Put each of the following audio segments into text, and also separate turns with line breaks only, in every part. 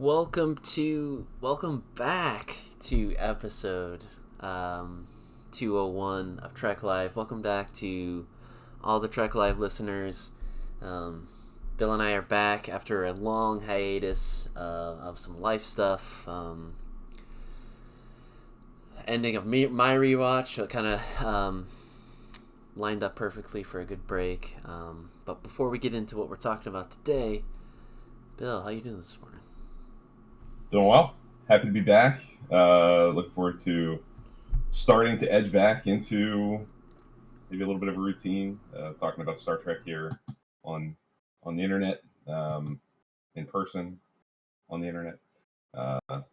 Welcome back to episode 201 of Trek Live. Welcome back to all the Trek Live listeners. Bill and I are back after a long hiatus of some life stuff. Ending of my rewatch kind of lined up perfectly for a good break. But before we get into what we're talking about today, Bill, how you doing this morning?
Doing well. Happy to be back. Look forward to starting to edge back into maybe a little bit of a routine, talking about Star Trek here on the internet, in person on the internet. What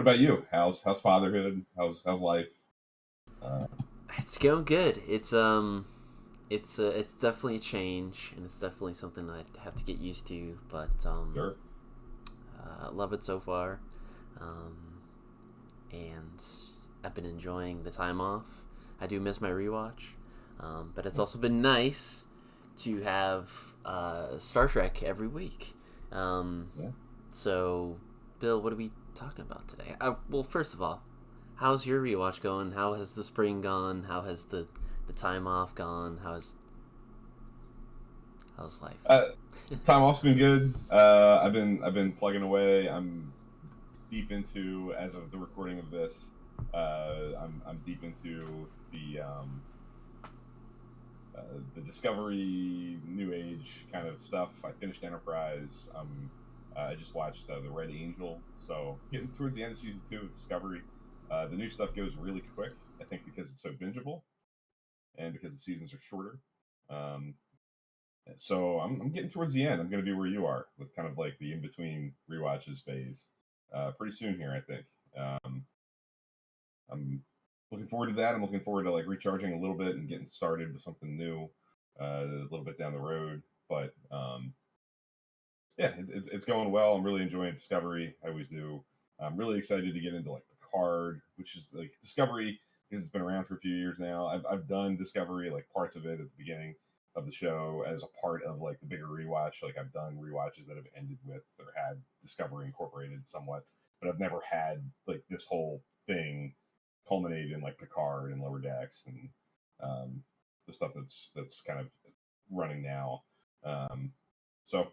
about you? How's fatherhood? How's life?
It's going good. It's definitely a change, and it's definitely something I have to get used to. But
Sure.
I love it so far, and I've been enjoying the time off. I do miss my rewatch, but it's also been nice to have Star Trek every week.
Yeah.
So, Bill, what are we talking about today? Well, first of all, how's your rewatch going? How has the spring gone? How has the time off gone? How's life?
Time off's been good. I've been plugging away. I'm deep into, as of the recording of this, I'm deep into the Discovery New Age kind of stuff. I finished Enterprise. I just watched the Red Angel, so getting towards the end of season 2 of Discovery. The new stuff goes really quick, I think, because it's so bingeable and because the seasons are shorter. So I'm getting towards the end. I'm going to be where you are with kind of like the in between rewatches phase pretty soon here, I think. I'm looking forward to that. I'm looking forward to like recharging a little bit and getting started with something new a little bit down the road. But it's going well. I'm really enjoying Discovery. I always do. I'm really excited to get into like Picard, which is like Discovery because it's been around for a few years now. I've done Discovery, like parts of it at the beginning of the show as a part of like the bigger rewatch. Like I've done rewatches that have ended with or had Discovery incorporated somewhat, but I've never had like this whole thing culminate in like Picard and Lower Decks and the stuff that's kind of running now. So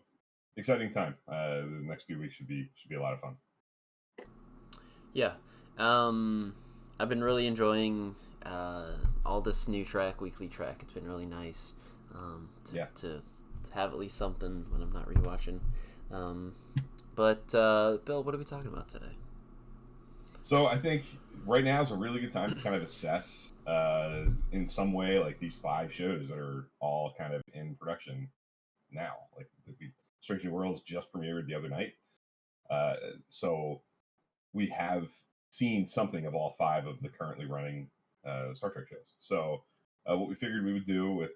exciting time. The next few weeks should be a lot of fun.
Yeah. I've been really enjoying all this new Trek, weekly Trek. It's been really nice to have at least something when I'm not rewatching. But Bill, what are we talking about today?
So I think right now is a really good time to kind of assess in some way like these 5 shows that are all kind of in production now. Like Strange New Worlds just premiered the other night. So we have seen something of all 5 of the currently running Star Trek shows. So what we figured we would do with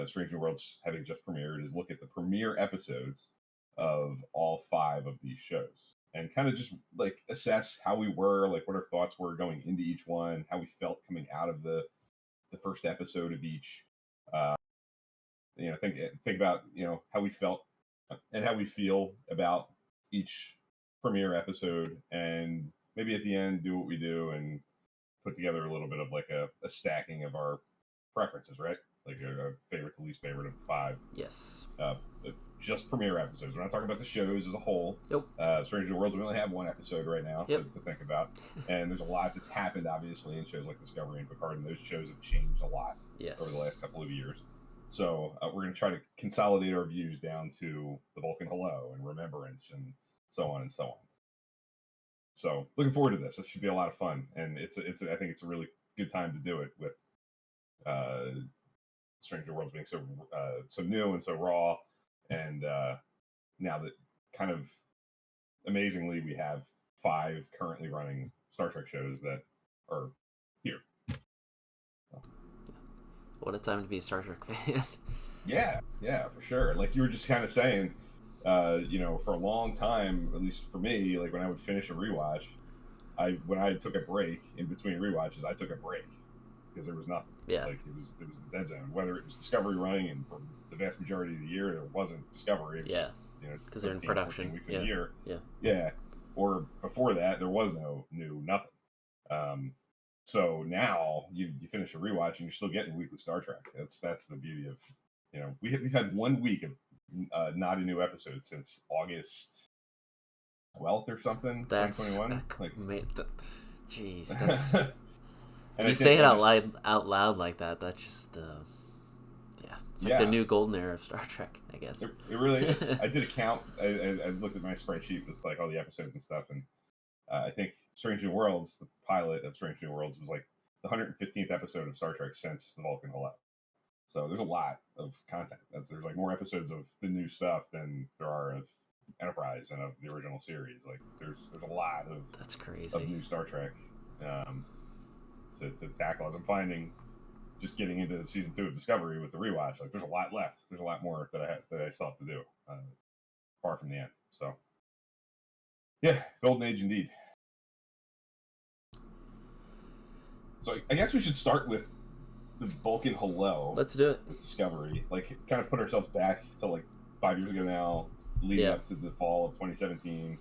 Strange New Worlds having just premiered is look at the premiere episodes of all 5 of these shows and kind of just like assess how we were, like what our thoughts were going into each one, how we felt coming out of the first episode of each. Think about how we felt and how we feel about each premiere episode, and maybe at the end do what we do and put together a little bit of like a stacking of our preferences, right? Like a favorite to least favorite of the 5.
Yes.
Just premiere episodes. We're not talking about the shows as a whole.
Nope.
Strange New Worlds, we only have 1 episode right now to think about. And there's a lot that's happened, obviously, in shows like Discovery and Picard, and those shows have changed a lot over the last couple of years. So we're going to try to consolidate our views down to the Vulcan Hello and Remembrance and so on and so on. So looking forward to this. This should be a lot of fun, and I think it's a really good time to do it with Stranger Worlds being so new and so raw, and now that kind of amazingly we have 5 currently running Star Trek shows that are here.
What a time to be a Star Trek fan.
Yeah, for sure. Like you were just kind of saying, for a long time, at least for me, like when I would finish a rewatch, when I took a break in between rewatches, I took a break because there was nothing.
Yeah.
Like it was the dead zone. Whether it was Discovery running, and for the vast majority of the year there wasn't Discovery. It was just
because they're in
13, 14
production.
weeks
Yeah,
a year.
yeah.
Yeah. Or before that, there was no new nothing. So now you finish a rewatch and you're still getting weekly Star Trek. That's the beauty of, we've had 1 week of not a new episode since August 12th or something,
That's
2021.
jeez, that's.
And
you say it out loud like that. That's just it's like the new golden era of Star Trek, I guess.
It really is. I did a count. I looked at my spreadsheet with like all the episodes and stuff, and I think Strange New Worlds, the pilot of Strange New Worlds, was like the 115th episode of Star Trek since the Vulcan Hello. So there's a lot of content. There's like more episodes of the new stuff than there are of Enterprise and of the original series. Like there's a lot of
that's crazy
of new Star Trek to tackle. As I'm finding, just getting into season 2 of Discovery with the rewatch, like there's a lot left. There's a lot more that I still have to do. Far from the end. So yeah, golden age indeed. So I guess we should start with the Vulcan Hello.
Let's do it.
With Discovery, like kind of put ourselves back to like 5 years ago now, leading up to the fall of 2017.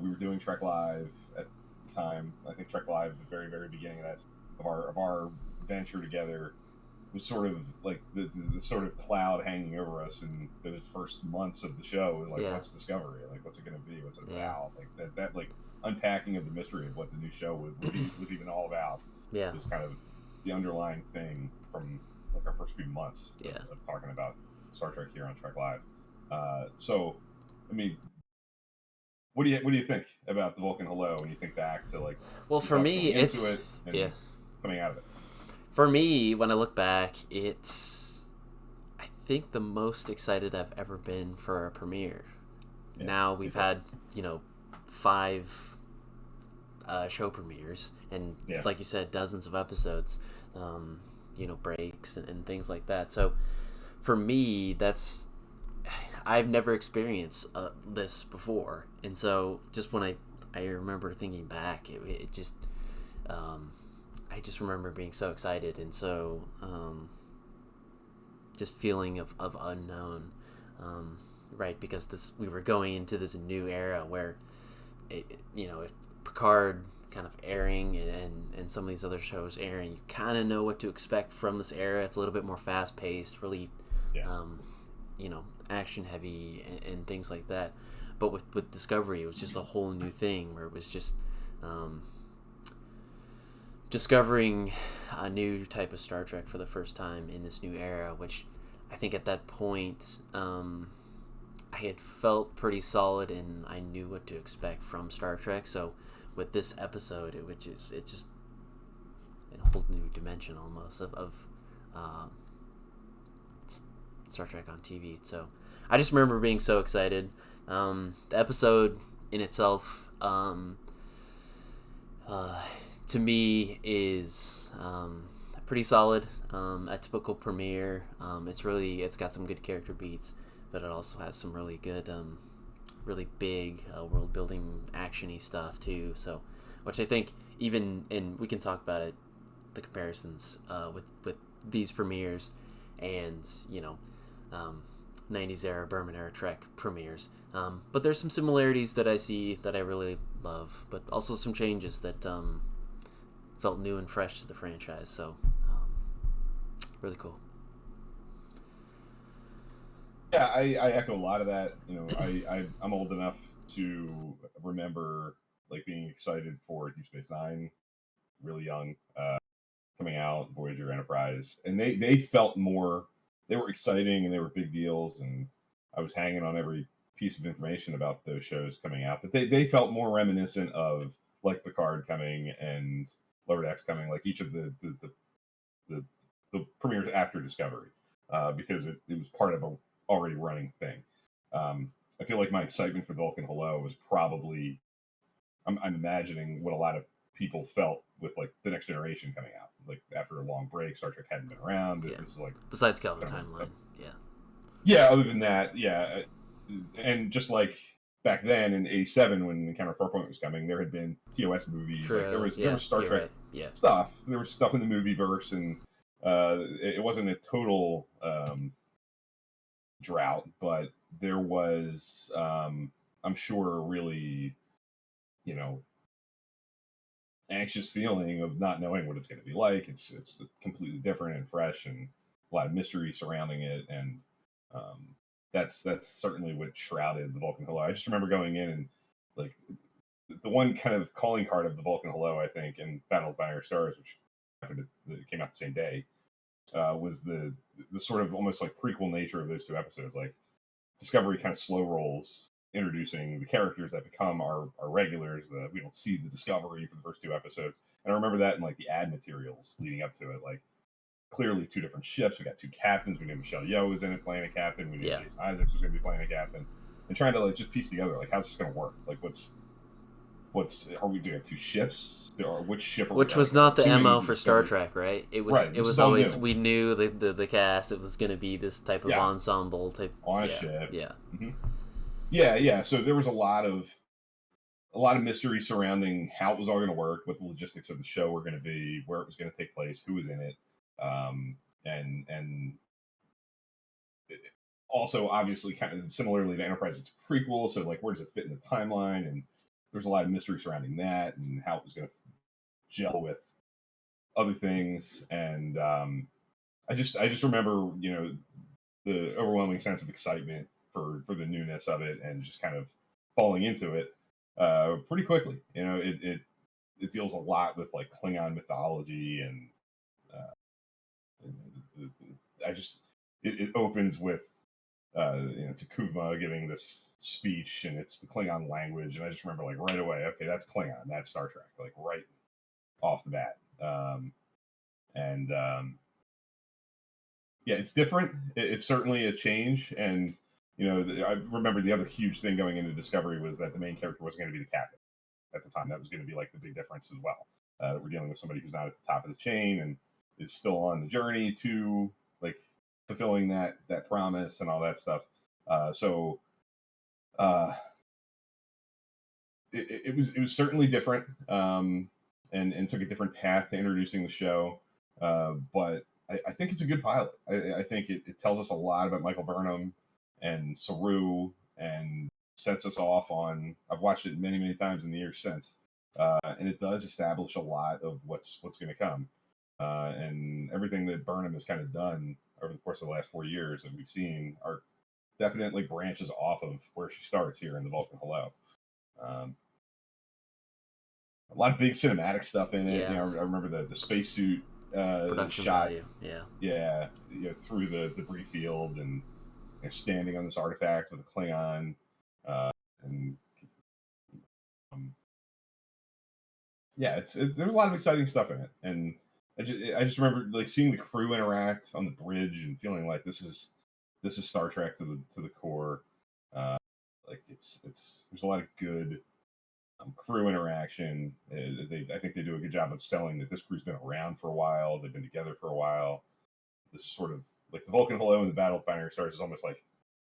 We were doing Trek Live at the time. I think Trek Live, the very, very beginning of our venture together, was sort of like the sort of cloud hanging over us in those first months of the show. Was like, what's Discovery? Like, what's it going to be? What's it about? Like that like unpacking of the mystery of what the new show was even all about.
Yeah,
was kind of the underlying thing from like our first few months of talking about Star Trek here on Trek Live. So, I mean, what do you think about the Vulcan Hello when you think back to like?
Well, for me, it's
coming out of it.
For me, when I look back, it's I think the most excited I've ever been for a premiere. Yeah, now we've had 5 show premieres and like you said, dozens of episodes, breaks and things like that. So for me, I've never experienced this before, and so just when I remember thinking back, it just I just remember being so excited and so just feeling of unknown, right? Because we were going into this new era where if Picard kind of airing and some of these other shows airing, you kind of know what to expect from this era. It's a little bit more fast paced, really, action heavy and things like that. But with Discovery, it was just a whole new thing where it was just discovering a new type of Star Trek for the first time in this new era, which I think at that point I had felt pretty solid and I knew what to expect from Star Trek. So with this episode, it's just a whole new dimension almost of Star Trek on TV. So I just remember being so excited. The episode in itself, to me, is pretty solid. A typical premiere. It's got some good character beats, but it also has some really good, really big world building actiony stuff too. So, which I think and we can talk about it, the comparisons with these premieres and 90s era Berman era Trek premieres. But there's some similarities that I see that I really love, but also some changes that felt new and fresh to the franchise. So really cool.
Yeah, I echo a lot of that. I'm old enough to remember like being excited for Deep Space Nine, really young, coming out, Voyager, Enterprise, and they felt more. They were exciting and they were big deals, and I was hanging on every piece of information about those shows coming out. But they felt more reminiscent of like Picard coming and Lower Decks coming, like each of the premieres after Discovery, because it was part of a already running thing. I feel like my excitement for Vulcan Hello was probably, I'm imagining what a lot of people felt with like the Next Generation coming out. Like after a long break, Star Trek hadn't been around. It was like
besides Kelvin timeline,
yeah. Other than that, and just like back then in '87 when Encounter Farpoint was coming, there had been TOS movies.
True.
Like there was Star Trek stuff. There was stuff in the movie verse, and it wasn't a total drought, but there was, I'm sure, a really, you know, anxious feeling of not knowing what it's going to be like. It's completely different and fresh, and a lot of mystery surrounding it, and um, that's certainly what shrouded the Vulcan Hello. I just remember going in and like the one kind of calling card of the Vulcan Hello, I think, in Battle of Binary Stars, which happened that came out the same day, was the sort of almost like prequel nature of those two episodes. Like Discovery kind of slow rolls introducing the characters that become our regulars. We don't see the Discovery for the first two episodes, and I remember that in like the ad materials leading up to it. Like clearly two different ships. We got two captains. We knew Michelle Yeoh was in it playing a captain. We knew Jason Isaacs was going to be playing a captain, and trying to like just piece together like how's this going to work? Like what's are we doing? Two ships? Which ship?
Which was not the MO for Star Trek, right? It was.
Right,
it was always we knew the cast. It was going to be this type of ensemble type
on a ship.
Yeah.
Mm-hmm. Yeah. So there was a lot of mystery surrounding how it was all going to work, what the logistics of the show were going to be, where it was going to take place, who was in it, and also obviously kind of similarly to Enterprise, it's a prequel, so like where does it fit in the timeline? And there's a lot of mystery surrounding that and how it was going to gel with other things. And I just remember, you know, the overwhelming sense of excitement for the newness of it and just kind of falling into it pretty quickly. You know, it deals a lot with like Klingon mythology and it opens with you know, Takuma giving this speech and it's the Klingon language, and I just remember like right away, okay, that's Klingon, that's Star Trek, like right off the bat. Yeah, it's different. It's certainly a change, and you know, I remember the other huge thing going into Discovery was that the main character wasn't going to be the captain at the time. That was going to be like the big difference as well. We're dealing with somebody who's not at the top of the chain and is still on the journey to like fulfilling that promise and all that stuff. So it was certainly different, and took a different path to introducing the show. But I think it's a good pilot. I think it tells us a lot about Michael Burnham and Saru and sets us off on. I've watched it many times in the years since, and it does establish a lot of what's going to come, and everything that Burnham has kind of done over the course of the last 4 years that we've seen are definitely branches off of where she starts here in the Vulcan Hello. A lot of big cinematic stuff in it.
Yeah.
You know, I remember the spacesuit
production
shot.
value.
Yeah. You know, through the debris field and you know, standing on this artifact with a Klingon, and yeah, there's a lot of exciting stuff in it, and I just remember like seeing the crew interact on the bridge and feeling like this is Star Trek to the core. Like it's there's a lot of good crew interaction. I think they do a good job of selling that this crew's been around for a while. They've been together for a while. This is sort of like the Vulcan Hello and the Battle of Binary Stars is almost like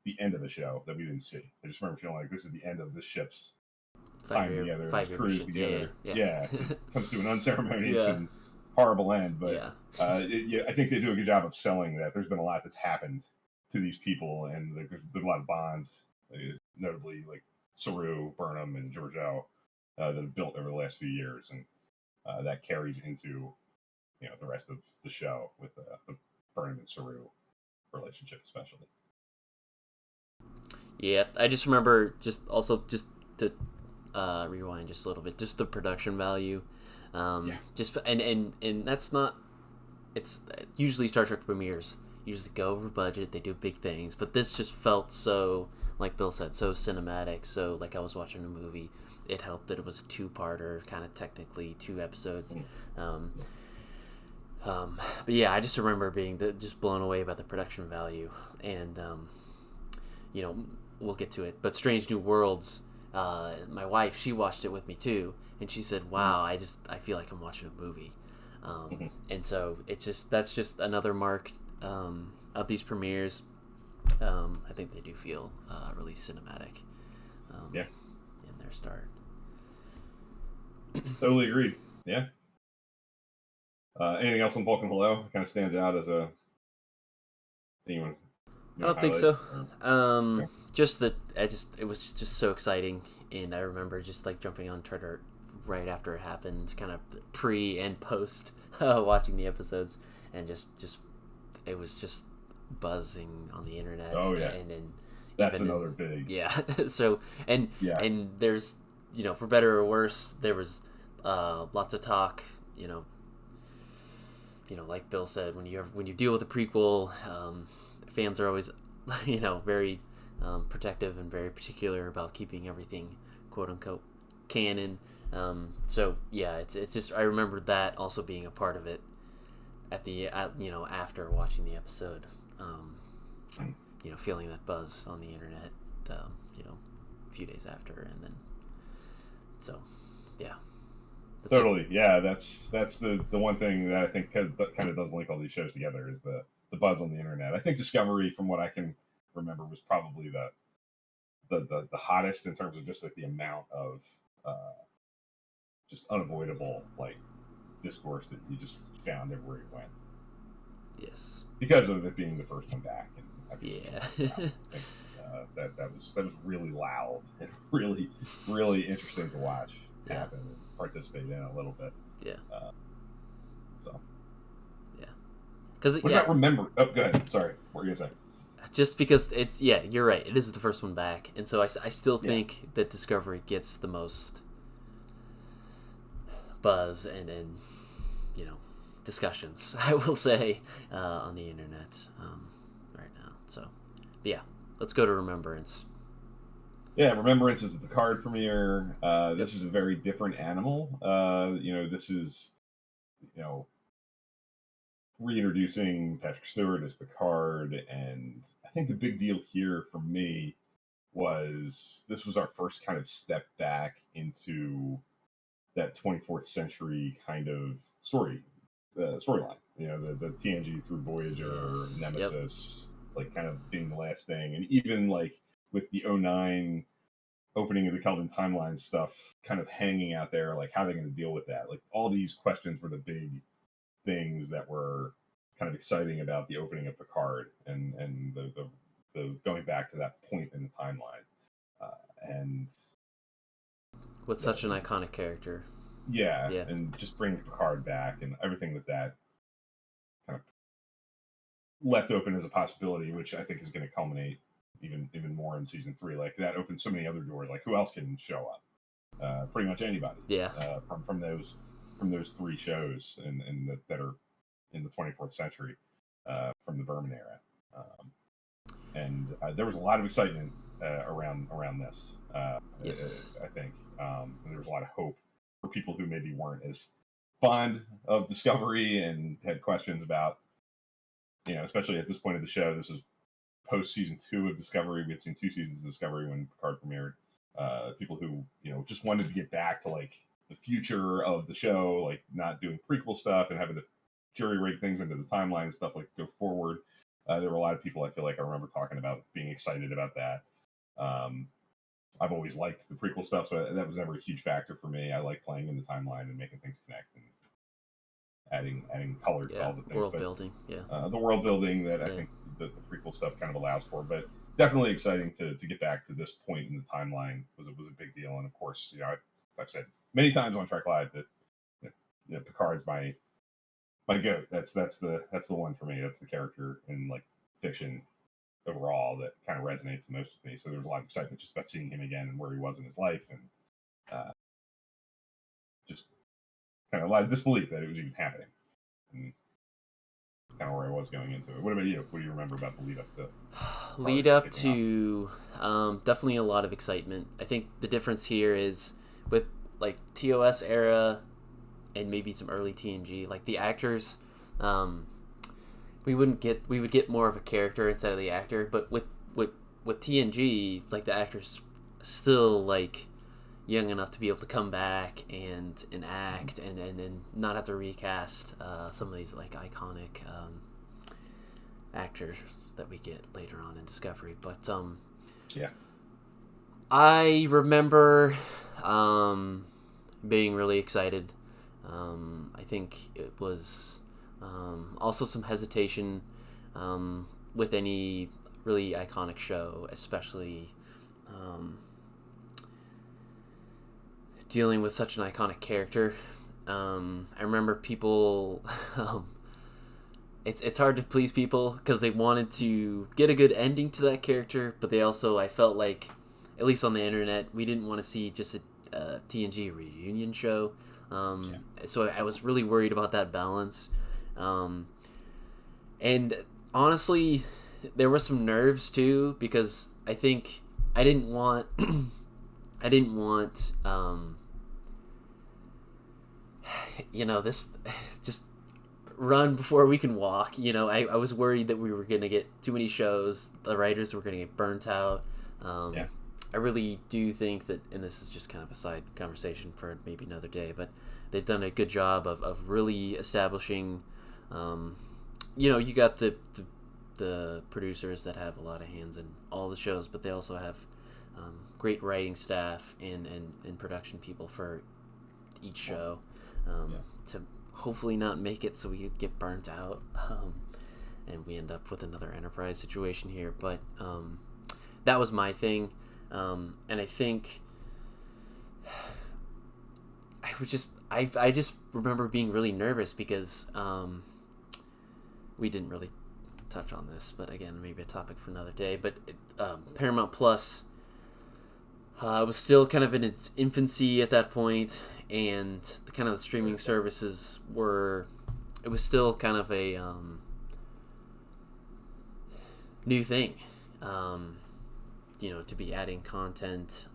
the end of a show that we didn't see. I just remember feeling like this is the end of this ship's time together, this cruise together. Yeah. It comes to an unceremonious and horrible end. But I think they do a good job of selling that. There's been a lot that's happened to these people, and there's been a lot of bonds, notably like Saru, Burnham, and Georgiou that have built over the last few years, and that carries into the rest of the show with the Burnham and Saru relationship, especially.
Yeah, I just remember just to rewind just a little bit, just the production value, just and that's not. It's usually Star Trek premieres usually go over budget, they do big things, but this just felt so, like Bill said, so cinematic. So like I was watching a movie. It helped that it was a two-parter, kind of technically 2 episodes. But yeah, I just remember being just blown away by the production value, and we'll get to it. But Strange New Worlds, my wife, she watched it with me too, and she said, "Wow, I feel like I'm watching a movie." And so that's just another mark of these premieres. I think they do feel really cinematic. In their start.
Totally agreed. Yeah. Anything else on Vulcan Hello kind of stands out as a thing?
I don't think so. just that it was just so exciting, and I remember just like jumping on Twitter right after it happened, kind of pre and post watching the episodes, and just it was just buzzing on the internet.
Oh yeah,
and
that's another big
So and there's, for better or worse, there was lots of talk, like Bill said, when you deal with a prequel, fans are always very protective and very particular about keeping everything quote unquote canon. So yeah, it's just, I remember that also being a part of it after watching the episode, feeling that buzz on the internet, a few days after, and then so yeah.
Totally, yeah. That's the one thing that I think kind of does link all these shows together is the buzz on the internet. I think Discovery, from what I can remember, was probably the hottest in terms of just like the amount of just unavoidable like discourse that you just found everywhere you went.
Yes,
because of it being the first one back, and
yeah.
That was really loud and really interesting to watch happen and participate in a little bit.
Yeah.
So.
Yeah. Because
what about Remember? Oh, go ahead. Sorry, what were you gonna say?
Just because it's you're right. It is the first one back, and so I still think that Discovery gets the most buzz and discussions, I will say, on the internet right now. So, yeah, let's go to Remembrance.
Yeah, Remembrance is the Picard premiere. This is a very different animal. This is, reintroducing Patrick Stewart as Picard, and I think the big deal here for me was this was our first kind of step back into that 24th century kind of storyline. The TNG through Voyager, Nemesis, like kind of being the last thing, and even like with the 09 opening of the Kelvin timeline stuff kind of hanging out there, like how they're going to deal with that. Like all these questions were the big things that were kind of exciting about the opening of Picard and the going back to that point in the timeline. And
with such an iconic character.
Yeah, and just bringing Picard back and everything that kind of left open as a possibility, which I think is going to culminate even more in season 3. Like that opens so many other doors. Like who else can show up? Pretty much anybody.
Yeah.
From those 3 shows and that are in the 24th century, from the Berman era, and there was a lot of excitement around this.
Yes,
I think there was a lot of hope for people who maybe weren't as fond of Discovery and had questions about, especially at this point of the show. This was post season 2 of Discovery. We had seen 2 seasons of Discovery when Picard premiered. People who just wanted to get back to like the future of the show, like not doing prequel stuff and having to jury rig things into the timeline and stuff, like go forward. There were a lot of people I feel like I remember talking about being excited about that. I've always liked the prequel stuff, so that was never a huge factor for me. I like playing in the timeline and making things connect and adding color to all the things.
Building,
the world building that I think the prequel stuff kind of allows for. But definitely exciting to get back to this point in the timeline was a big deal. And of course, I've said many times on Trek Live that Picard's my goat. That's the one for me. That's the character in like fiction overall that kind of resonates the most with me. So there was a lot of excitement just about seeing him again and where he was in his life, and just kind of a lot of disbelief that it was even happening, and kind of where I was going into it. What about you? What do you remember about the lead up to?
Lead up to definitely a lot of excitement. I think the difference here is with like TOS era and maybe some early TNG, like the actors, we would get more of a character instead of the actor. But with TNG, like the actors still like young enough to be able to come back and act and not have to recast some of these like iconic actors that we get later on in Discovery. But I remember being really excited. I think it was also some hesitation with any really iconic show, especially dealing with such an iconic character. I remember people. It's hard to please people because they wanted to get a good ending to that character, but they also, I felt like, at least on the internet, we didn't want to see just a TNG reunion show. So I was really worried about that balance. And honestly, there were some nerves too, because I think I didn't want I didn't want this just run before we can walk. I was worried that we were going to get too many shows. The writers were going to get burnt out. I really do think that, and this is just kind of a side conversation for maybe another day, but they've done a good job of really establishing, you got the producers that have a lot of hands in all the shows, but they also have great writing staff and production people for each show to hopefully not make it so we get burnt out and we end up with another Enterprise situation here. But that was my thing, and I think I just remember being really nervous because we didn't really touch on this, but again, maybe a topic for another day. But Paramount Plus was still kind of in its infancy at that point, and the streaming services it was still kind of a new thing, to be adding content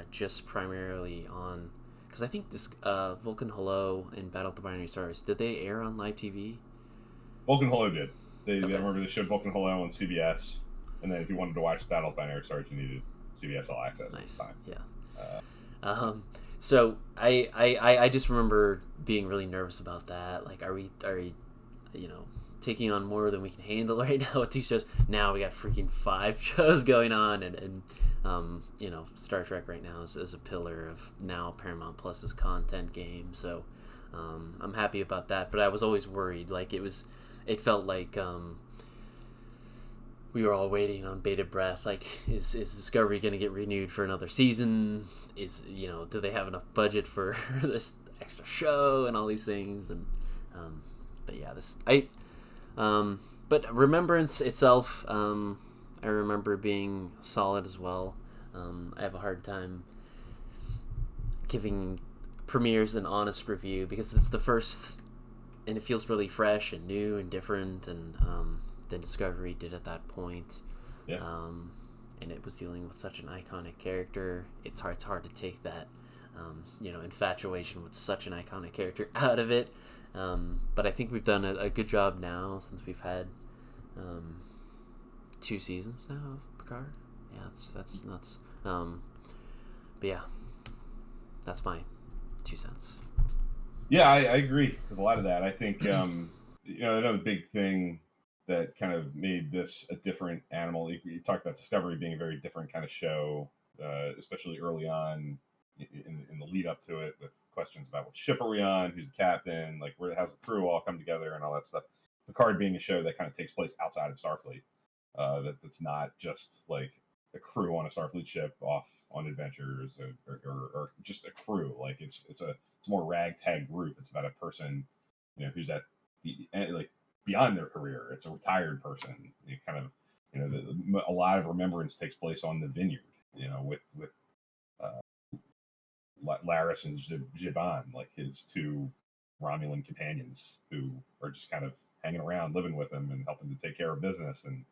just primarily on, because I think this Vulcan Hello and Battle of the Binary Stars, did they air on live TV?
Vulcan Hello did. I remember they showed Vulcan Hello on CBS, and then if you wanted to watch Battle of the Binary Stars, you needed CBS All Access at the time.
Yeah. So I just remember being really nervous about that. Like, are we taking on more than we can handle right now with these shows? Now we got freaking 5 shows going on, and Star Trek right now is a pillar of now Paramount Plus's content game. So I'm happy about that, but I was always worried. Like, it felt like we were all waiting on bated breath. Like, is Discovery going to get renewed for another season? Do they have enough budget for this extra show and all these things? And but yeah, but Remembrance itself, I remember being solid as well. I have a hard time giving premieres an honest review because it's the first, and it feels really fresh and new and different, and than Discovery did at that point.
Yeah.
And it was dealing with such an iconic character. It's hard to take that, infatuation with such an iconic character out of it. But I think we've done a good job now since we've had 2 seasons now of Picard. Yeah, that's nuts. But yeah, that's my 2 cents.
Yeah, I agree with a lot of that. I think another big thing that kind of made this a different animal. You talked about Discovery being a very different kind of show, especially early on in the lead up to it, with questions about what ship are we on, who's the captain, like how's the crew all come together and all that stuff. Picard being a show that kind of takes place outside of Starfleet, that's not just like a crew on a Starfleet ship off on adventures or just a crew. Like it's a more ragtag group. It's about a person, who's at the like beyond their career. It's a retired person. A lot of Remembrance takes place on the Vineyard. With Laris and Zhiban, like his 2 Romulan companions who are just kind of hanging around, living with him and helping to take care of business. And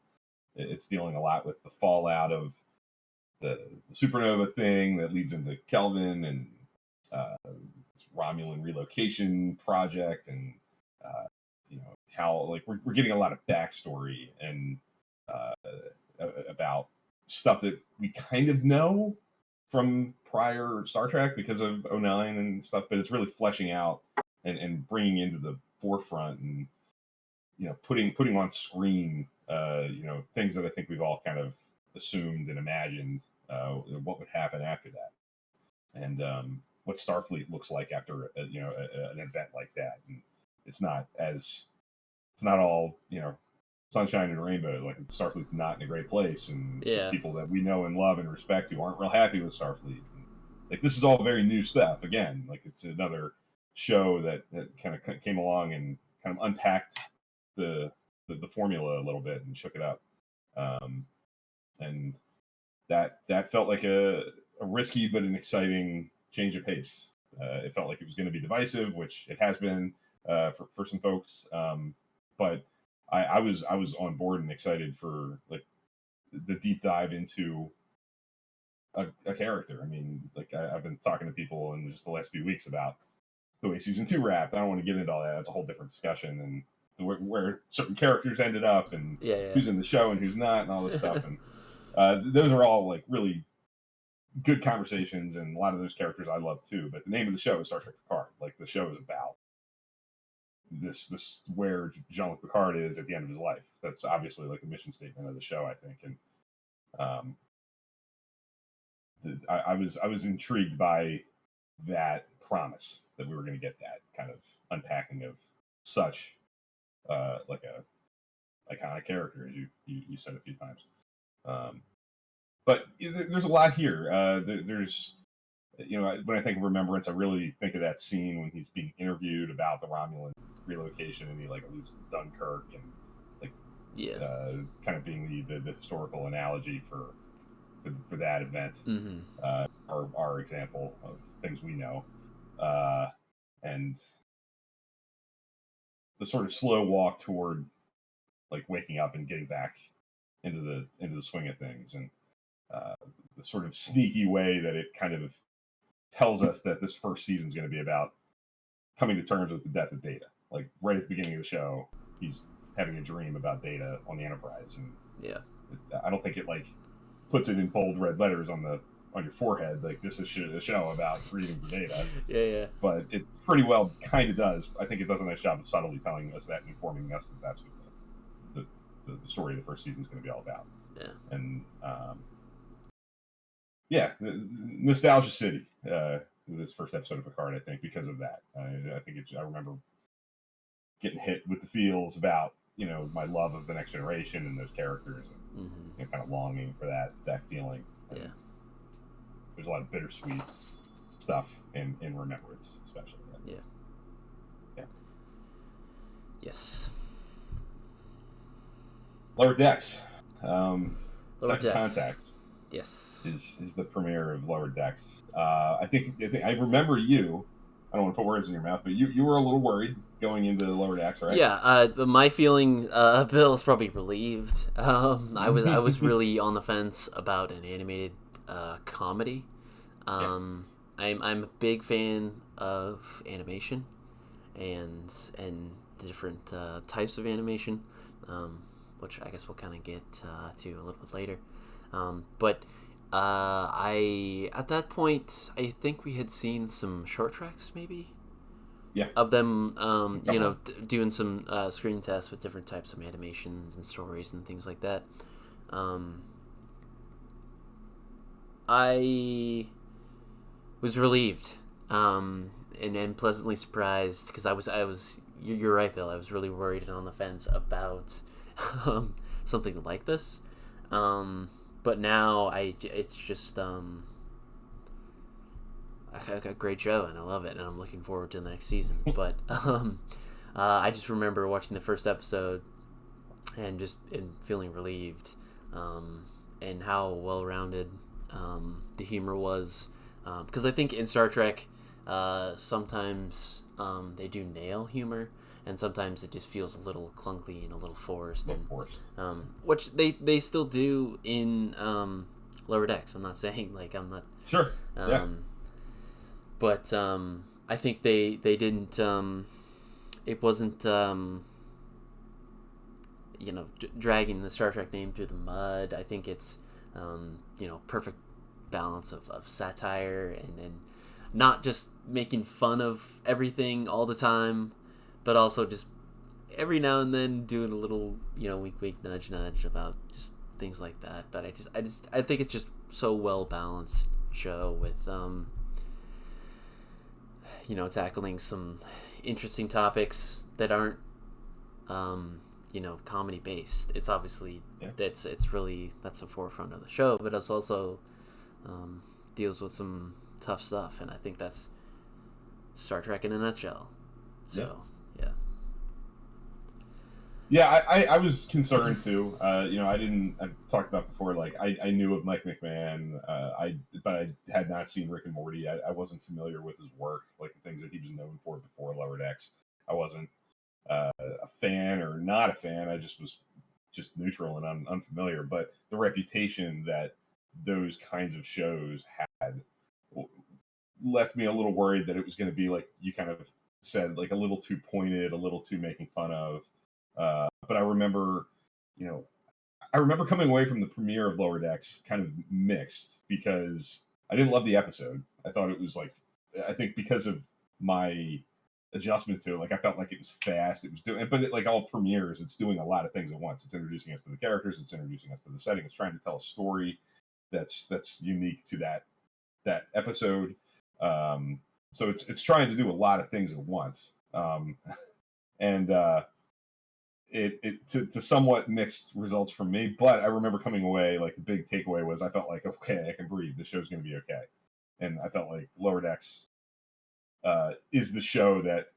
it's dealing a lot with the fallout of the supernova thing that leads into Kelvin and this Romulan relocation project, and how like we're getting a lot of backstory and about stuff that we kind of know from prior Star Trek because of 09 and stuff, but it's really fleshing out and bringing into the forefront and putting on screen things that I think we've all kind of assumed and imagined what would happen after that, and what Starfleet looks like after an event like that. And it's not all sunshine and rainbows. Like Starfleet's not in a great place, and
yeah,
people that we know and love and respect who aren't real happy with Starfleet. And, like this is all very new stuff. Again, like it's another show that kind of came along and kind of unpacked the formula a little bit and shook it up. And that felt like a risky but an exciting change of pace. It felt like it was going to be divisive, which it has been for some folks. But I was on board and excited for like the deep dive into a character. I mean, like I've been talking to people in just the last few weeks about the way season 2 wrapped. I don't want to get into all that. That's a whole different discussion, and where certain characters ended up, and who's in the show and who's not, and all this stuff. And those are all like really good conversations, and a lot of those characters I love too. But the name of the show is Star Trek Picard. Like the show is about this where Jean-Luc Picard is at the end of his life. That's obviously like the mission statement of the show, I think. And I was intrigued by that promise that we were going to get that kind of unpacking of such like a iconic character, as you said a few times. But there's a lot here. There's, when I think of Remembrance, I really think of that scene when he's being interviewed about the Romulan relocation, and he like alludes to Dunkirk and like kind of being the historical analogy for that event. Our example of things we know, and the sort of slow walk toward like waking up and getting back into the swing of things, and the sort of sneaky way that it kind of tells us that this first season is going to be about coming to terms with the death of Data. Like right at the beginning of the show, he's having a dream about Data on the Enterprise, and I don't think it like puts it in bold red letters on your forehead, like this is a show about reading for Data. But it pretty well kind of does. I think it does a nice job of subtly telling us that and informing us that that's what the story of the first season is going to be all about. And nostalgia city, this first episode of Picard, I think, because of that. I think I remember getting hit with the feels about my love of the Next Generation and those characters, and kind of longing for that feeling. And there's a lot of bittersweet stuff in Remembrance, especially.
Yes.
Lower Decks.
Lower Decks.
Contact.
Yes.
Is the premiere of Lower Decks. I think I remember you. I don't want to put words in your mouth, but you were a little worried going into Lower Decks, right?
Yeah. My feeling, Bill is probably relieved. I was really on the fence about an animated comedy. I'm a big fan of animation, and different types of animation, which I guess we'll kind of get to a little bit later. But at that point, I think we had seen some short tracks, maybe. Of them, doing some screen tests with different types of animations and stories and things like that. I was relieved, and pleasantly surprised, because I was. You're right, Bill. I was really worried and on the fence about something like this. But now it's just a great show, and I love it, and I'm looking forward to the next season. But I just remember watching the first episode and feeling relieved, and how well-rounded the humor was, because I think in Star Trek sometimes they do nail humor, and sometimes it just feels a little clunky and a little forced. Which they still do in Lower Decks. I'm not saying like I'm not
sure.
But I think they didn't. It wasn't dragging the Star Trek name through the mud. I think it's perfect balance of satire and not just making fun of everything all the time, but also just every now and then doing a little, wink, nudge about just things like that. But I think it's just so well balanced show with, tackling some interesting topics that aren't, comedy based. It's obviously
Yeah.
that's the forefront of the show, but it's also deals with some tough stuff, and I think that's Star Trek in a nutshell. So yeah.
Yeah, I was concerned too. I talked about before, like I knew of Mike McMahon, but I had not seen Rick and Morty. I wasn't familiar with his work, like the things that he was known for before Lower Decks. I wasn't a fan or not a fan. I just was just neutral and unfamiliar. But the reputation that those kinds of shows had left me a little worried that it was going to be, like you kind of said, like a little too pointed, a little too making fun of. But I remember, I remember coming away from the premiere of Lower Decks kind of mixed because I didn't love the episode. I thought it was like, I think because of my adjustment to it, like I felt like it was fast. It was doing, but like all premieres, it's doing a lot of things at once. It's introducing us to the characters. It's introducing us to the setting. It's trying to tell a story that's unique to that episode. So it's trying to do a lot of things at once. And it to somewhat mixed results for me, but I remember coming away, like the big takeaway was I felt like, okay, I can breathe. The show's going to be okay. And I felt like Lower Decks is the show that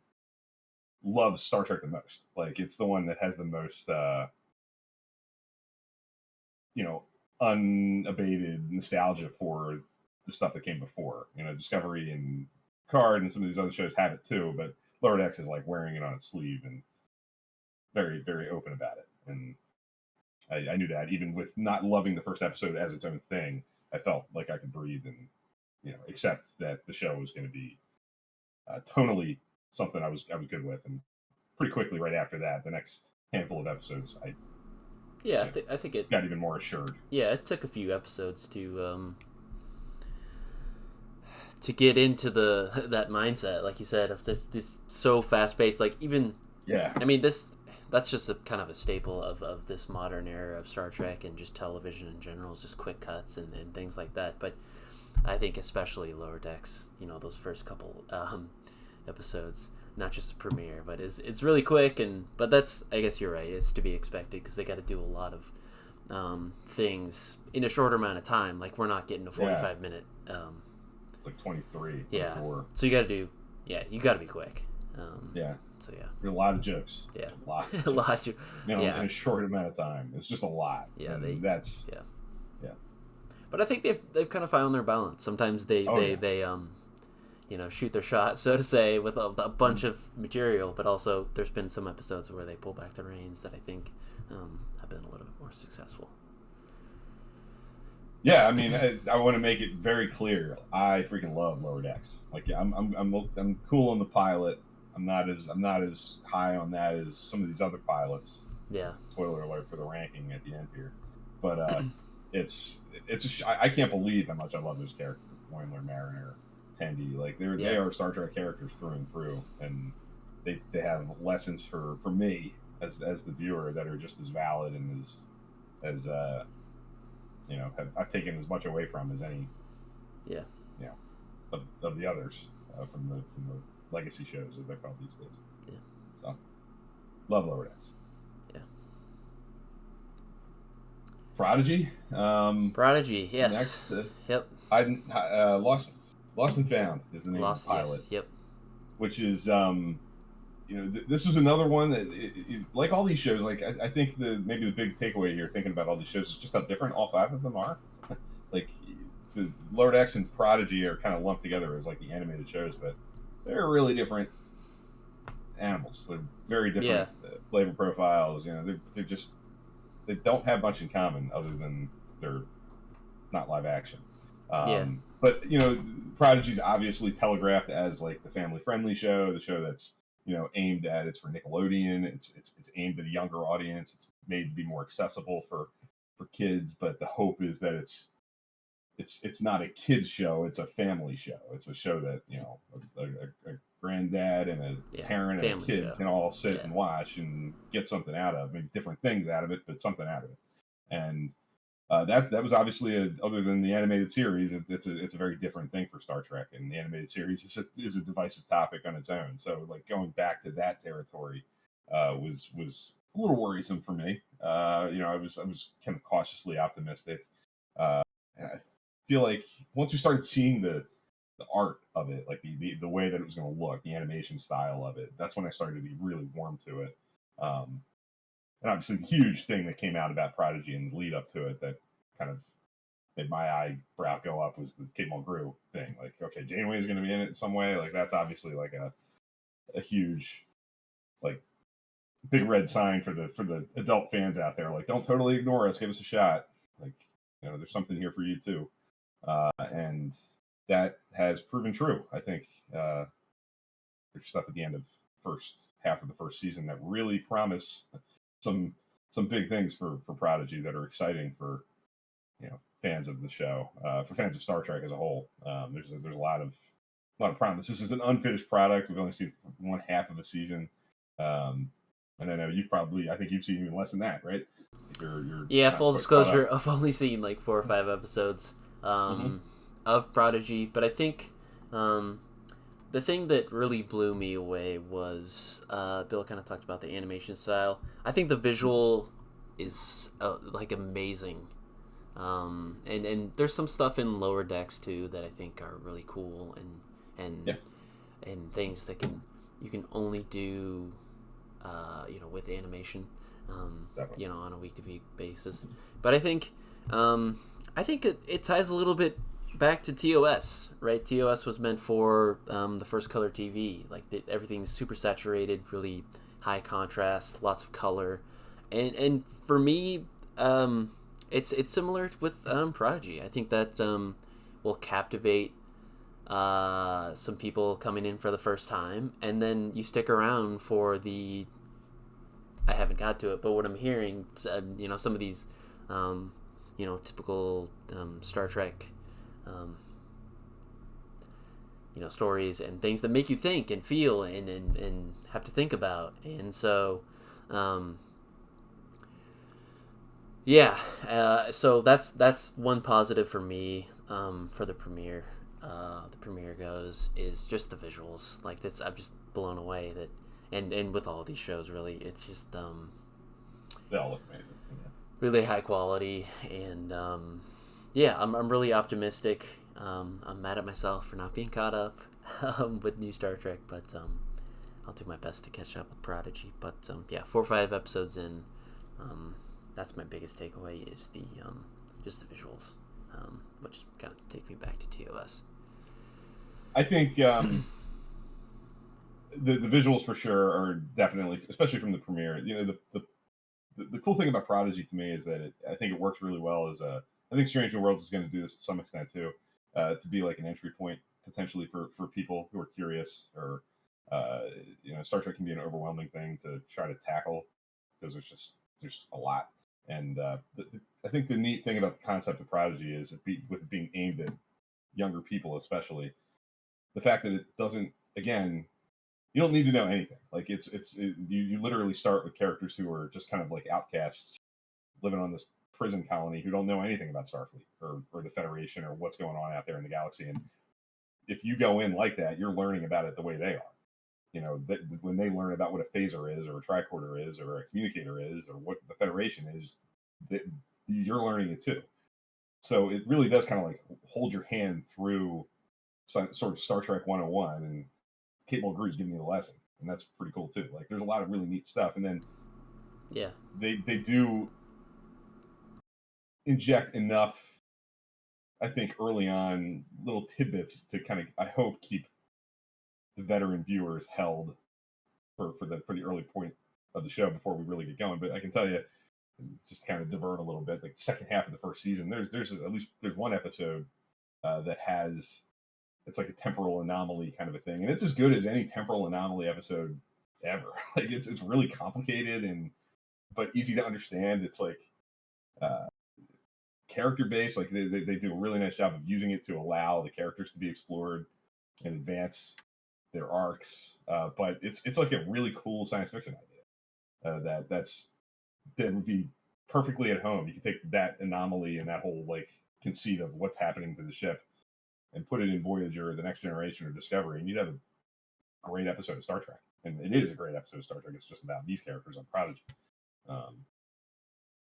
loves Star Trek the most. Like it's the one that has the most, unabated nostalgia for the stuff that came before. Discovery and Picard and some of these other shows have it too, but Lower Decks is like wearing it on its sleeve and very, very open about it. And I knew that even with not loving the first episode as its own thing, I felt like I could breathe and accept that the show was going to be tonally something I was good with. And pretty quickly right after that, the next handful of episodes, I
think it
got even more assured.
Yeah, it took a few episodes to get into that mindset, like you said, of this so fast paced. Like even I mean that's just a kind of a staple of this modern era of Star Trek and just television in general, is just quick cuts and things like that. But I think especially Lower Decks, those first couple episodes, not just the premiere, but it's really quick. But that's, I guess you're right, it's to be expected because they got to do a lot of things in a shorter amount of time. Like we're not getting a 45-minute.
It's like 23.
Yeah.
24.
So you got to do. Yeah, you got to be quick. So yeah.
There's a lot of jokes.
Yeah.
A lot.
A lot of
in a short amount of time. It's just a lot.
Yeah.
That's.
Yeah.
Yeah.
But I think they've kind of found their balance. Sometimes they shoot their shot, so to say, with a bunch of material. But also, there's been some episodes where they pull back the reins that I think have been a little bit more successful.
Yeah, I mean, I want to make it very clear. I freaking love Lower Decks. Like, I'm cool on the pilot. I'm not as high on that as some of these other pilots.
Yeah.
Spoiler alert for the ranking at the end here, but I can't believe how much I love those characters. Boimler, Mariner, Tendi, like they are Star Trek characters through and through, and they have lessons for me as the viewer that are just as valid and as I've taken as much away from as any of the others from the legacy shows that they're called these days.
Yeah.
So love Lower Decks.
Yeah.
Prodigy.
Prodigy. Yes.
Next.
Yep.
Lost and Found is the name of the pilot.
Yes. Yep.
Which is this was another one that like all these shows. Like I think maybe the big takeaway here, thinking about all these shows, is just how different all five of them are. Like the Lower Decks and Prodigy are kind of lumped together as like the animated shows, but they're really different animals. They're very different flavor profiles. They're just, they don't have much in common other than they're not live action. But Prodigy's obviously telegraphed as like the family friendly show, the show that's aimed at, it's for Nickelodeon. It's aimed at a younger audience. It's made to be more accessible for kids, but the hope is that it's not a kids show, it's a family show. It's a show that a granddad and a parent and a kid can all sit and watch and get something out of, maybe different things out of it, but something out of it. And that was obviously other than the animated series, it's a very different thing for Star Trek. And the animated series is a divisive topic on its own. So like going back to that territory was a little worrisome for me. I was kind of cautiously optimistic, and I feel like once we started seeing the art of it, like the way that it was going to look, the animation style of it, that's when I started to be really warm to it. Um, and obviously, the huge thing that came out about Prodigy and the lead up to it that kind of made my eyebrow go up was the Kate Mulgrew thing. Like, okay, Janeway is going to be in it in some way. Like, that's obviously like a huge, like, big red sign for the adult fans out there. Like, don't totally ignore us. Give us a shot. Like, there's something here for you too. And that has proven true. I think there's stuff at the end of first half of the first season that really promise some big things for Prodigy that are exciting for fans of the show, for fans of Star Trek as a whole. There's a lot of promise. This is an unfinished product. We've only seen one half of a season, and I know I think you've seen even less than that, right?
Yeah, full disclosure, I've only seen like 4 or 5 episodes of Prodigy, but I think the thing that really blew me away was Bill kind of talked about the animation style. I think the visual is like amazing, and there's some stuff in Lower Decks too that I think are really cool and things that you can only do with animation, on a week-to-week basis. But I think it ties a little bit back to TOS, right? TOS was meant for the first color TV. Like everything's super saturated, really high contrast, lots of color, and for me, it's similar with Prodigy. I think that will captivate some people coming in for the first time, and then you stick around for the. I haven't got to it, but what I'm hearing, some of these, typical Star Trek, stories and things that make you think and feel and have to think about, and so, so that's one positive for me for the premiere. The premiere goes is just the visuals. Like that's I'm just blown away that. And with all these shows, really, it's just
they all look amazing. Yeah.
Really high quality, and I'm really optimistic. I'm mad at myself for not being caught up with new Star Trek, but I'll do my best to catch up with Prodigy. But 4 or 5 episodes in, that's my biggest takeaway is the just the visuals, which kind of take me back to TOS.
I think. The visuals for sure are definitely, especially from the premiere. The cool thing about Prodigy to me is that I think it works really well as I think Strange New Worlds is going to do this to some extent too, to be like an entry point potentially for people who are curious or Star Trek can be an overwhelming thing to try to tackle because there's a lot. And I think the neat thing about the concept of Prodigy is with it being aimed at younger people, especially the fact that it doesn't, again, you don't need to know anything. Like you literally start with characters who are just kind of like outcasts living on this prison colony who don't know anything about Starfleet or the Federation or what's going on out there in the galaxy. And if you go in like that, you're learning about it the way they are. When they learn about what a phaser is or a tricorder is or a communicator is or what the Federation is, that you're learning it too. So it really does kind of like hold your hand through some sort of Star Trek 101, and Kate Mulgrew is giving me the lesson, and that's pretty cool too. Like, there's a lot of really neat stuff, and then they do inject enough, I think, early on little tidbits to kind of, I hope, keep the veteran viewers held for the early point of the show before we really get going. But I can tell you, just kind of divert a little bit. Like the second half of the first season, there's at least one episode that has. It's like a temporal anomaly kind of a thing, and it's as good as any temporal anomaly episode ever. Like it's really complicated but easy to understand. It's like character based. Like they do a really nice job of using it to allow the characters to be explored and advance their arcs. But it's like a really cool science fiction idea that would be perfectly at home. You can take that anomaly and that whole like conceit of what's happening to the ship and put it in Voyager or the Next Generation or Discovery, and you'd have a great episode of Star Trek. And it is a great episode of Star Trek. It's just about these characters on Prodigy.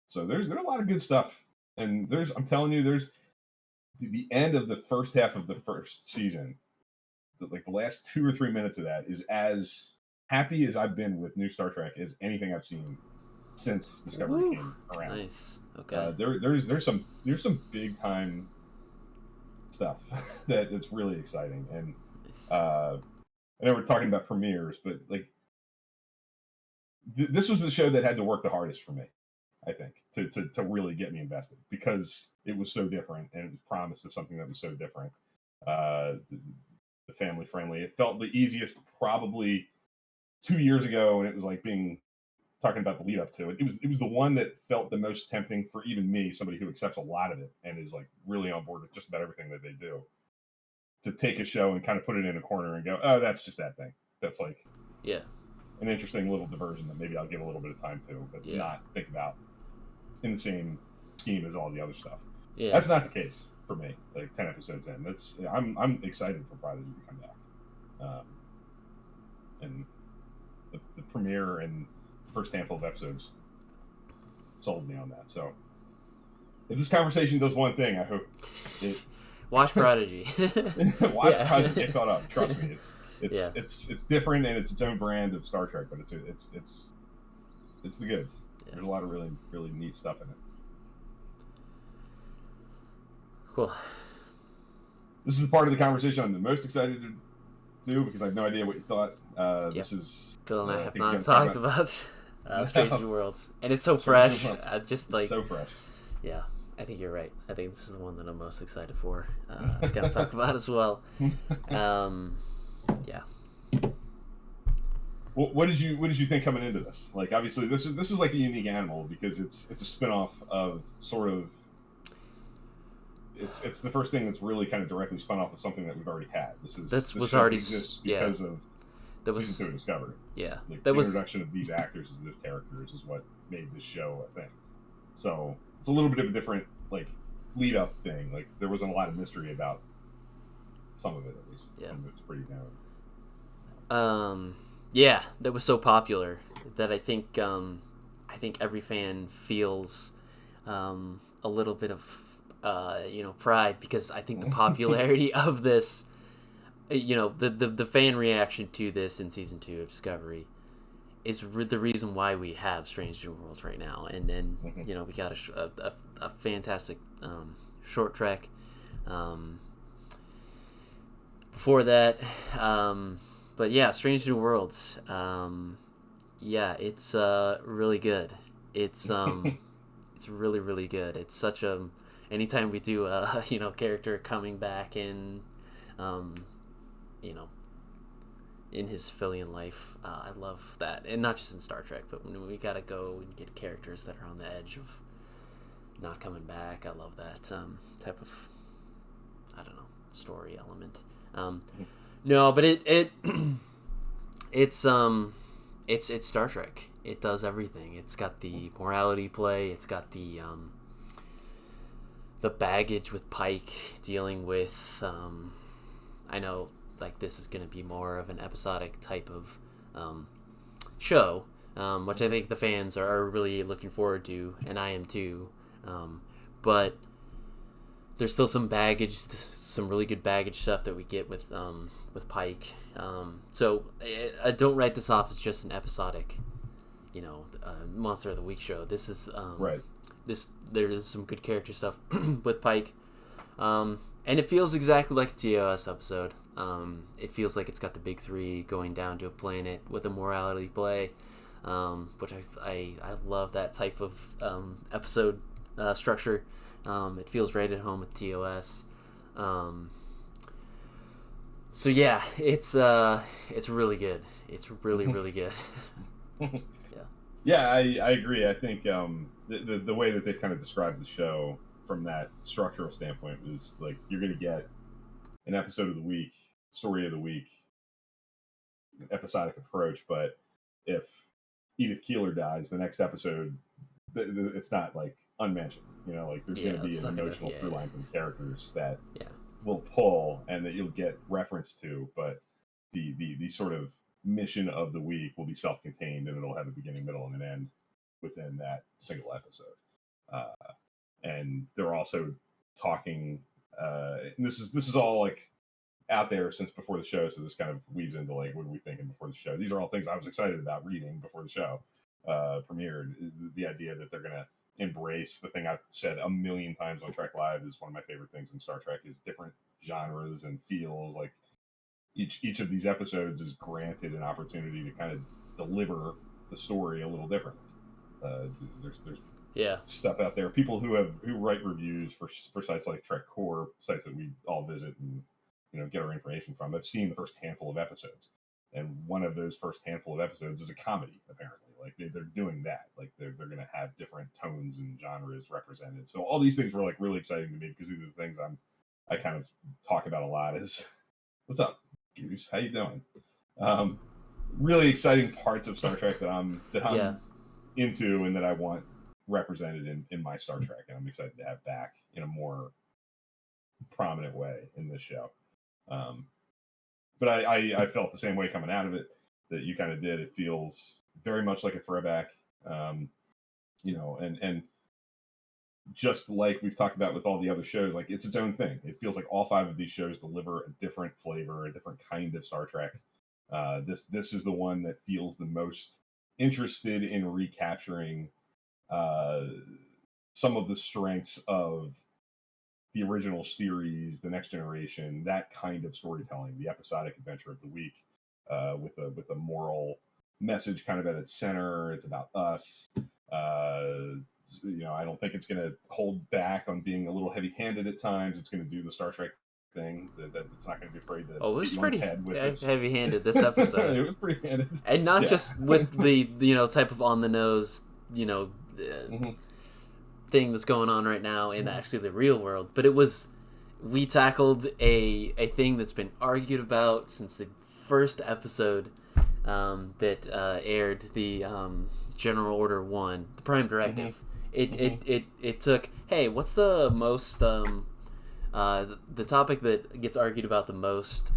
So there's a lot of good stuff, and I'm telling you, there's the end of the first half of the first season, like the last 2 or 3 minutes of that is as happy as I've been with new Star Trek as anything I've seen since Discovery came around.
Nice. Okay.
There's some big time stuff that's really exciting, and I know we're talking about premieres, but like this was the show that had to work the hardest for me, I think, to really get me invested, because it was so different and it was promised as something that was so different. The family friendly. It felt the easiest probably 2 years ago, and it was like talking about the lead up to it. It was the one that felt the most tempting for even me, somebody who accepts a lot of it and is like really on board with just about everything that they do, to take a show and kind of put it in a corner and go, oh, that's just that thing. That's like an interesting little diversion that maybe I'll give a little bit of time to, but not think about in the same scheme as all the other stuff. Yeah. That's not the case for me. Like 10 episodes in, I'm excited for Prodigy to come back. And the premiere and the first handful of episodes sold me on that. So if this conversation does one thing, I hope it
watch Prodigy.
Prodigy, get caught up. Trust me, it's different and it's its own brand of Star Trek, but it's the goods. Yeah. There's a lot of really, really neat stuff in it.
Cool.
This is the part of the conversation I'm the most excited to do, because I have no idea what you thought. This is
Phil and I have not talked about Strange New Worlds, and it's so fresh. Just like
so fresh. Yeah,
I think you're right. I think this is the one that I'm most excited for. I've got to talk about as well. Yeah.
Well, what did you think coming into this? Like, obviously, this is like a unique animal, because it's a spinoff of sort of. It's the first thing that's really kind of directly spun off of something that we've already had. This was already exists because of season 2 of Discovery.
Yeah,
like the introduction of these actors as the characters is what made this show a thing. So it's a little bit of a different like lead up thing. Like there wasn't a lot of mystery about some of it, at least.
Yeah,
it's pretty known.
Yeah, that was so popular that I think every fan feels a little bit of pride, because I think the popularity of this, the fan reaction to this in season 2 of Discovery is the reason why we have Strange New Worlds right now. And then we got a fantastic short trek before that, but yeah, Strange New Worlds, it's really good. It's it's really, really good. It's such a anytime we do a character coming back in in his civilian life, I love that. And not just in Star Trek, but when we gotta go and get characters that are on the edge of not coming back, I love that type of, I don't know, story element. No, but it's Star Trek. It does everything. It's got the morality play, it's got the baggage with Pike dealing with I know like this is going to be more of an episodic type of show, which I think the fans are really looking forward to, and I am too, but there's still some baggage, some really good baggage stuff that we get with Pike, so I don't write this off as just an episodic Monster of the Week show. This is
right.
There's some good character stuff with Pike, and it feels exactly like a TOS episode. It feels like it's got the big three going down to a planet with a morality play, which I love that type of episode structure. It feels right at home with TOS. So yeah, it's really good. It's really really good.
Yeah, I agree. I think the way that they've kind of described the show from that structural standpoint is like you're going to get an episode of the week, story of the week, episodic approach. But if Edith Keeler dies, the next episode, it's not like unmentioned. Like there's going to be an emotional through line from characters that will pull and that you'll get reference to. But the sort of mission of the week will be self-contained, and it'll have a beginning, middle, and an end. within that single episode. And they're also talking. And this is all like out there since before the show, so this kind of weaves into like what are we thinking before the show. These are all things I was excited about reading before the show premiered. The idea that they're gonna embrace the thing I've said a million times on Trek Live is one of my favorite things in Star Trek is different genres and feels. Like each of these episodes is granted an opportunity to kind of deliver the story a little differently. There's stuff out there. People who write reviews for sites like Trek Core, sites that we all visit and get our information from. I've seen the first handful of episodes, and one of those first handful of episodes is a comedy. Apparently, like they're doing that. Like they're going to have different tones and genres represented. So all these things were like really exciting to me because these are the things I kind of talk about a lot. Is what's up, Goose? How you doing? Really exciting parts of Star Trek that I'm into and that I want represented in my Star Trek, and I'm excited to have back in a more prominent way in this show. But I felt the same way coming out of it that you kind of did. It feels very much like a throwback, and just like we've talked about with all the other shows, like it's its own thing. It feels like all 5 of these shows deliver a different flavor, a different kind of Star Trek. This is the one that feels the most interested in recapturing some of the strengths of the original series, the Next Generation, that kind of storytelling, the episodic adventure of the week, with a moral message kind of at its center. It's about us. I don't think it's going to hold back on being a little heavy-handed at times. It's going to do the Star Trek thing that it's not going to be afraid to.
Oh, it was pretty heavy-handed this episode.
It was pretty handed,
and not just with the type of on the nose thing that's going on right now in actually the real world, but we tackled a thing that's been argued about since the first episode that aired, the General Order 1, the Prime Directive. It took, hey, what's the most the topic that gets argued about the most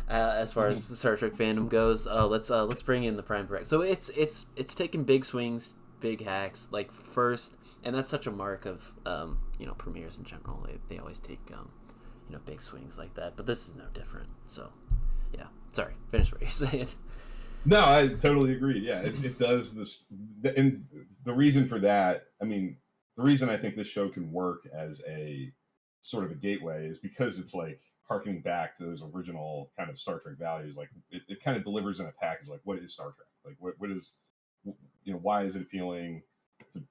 as far as Star Trek fandom goes. Let's bring in the Prime Directive. So it's taking big swings, big hacks, like first. And that's such a mark of premieres in general. They always take big swings like that. But this is no different. So yeah, sorry, finish what you're saying.
No, I totally agree. Yeah, it does this, and the reason for that, I mean, the reason I think this show can work as a sort of a gateway is because it's like harkening back to those original kind of Star Trek values. Like it kind of delivers in a package. Like, what is Star Trek? Like, what is, why is it appealing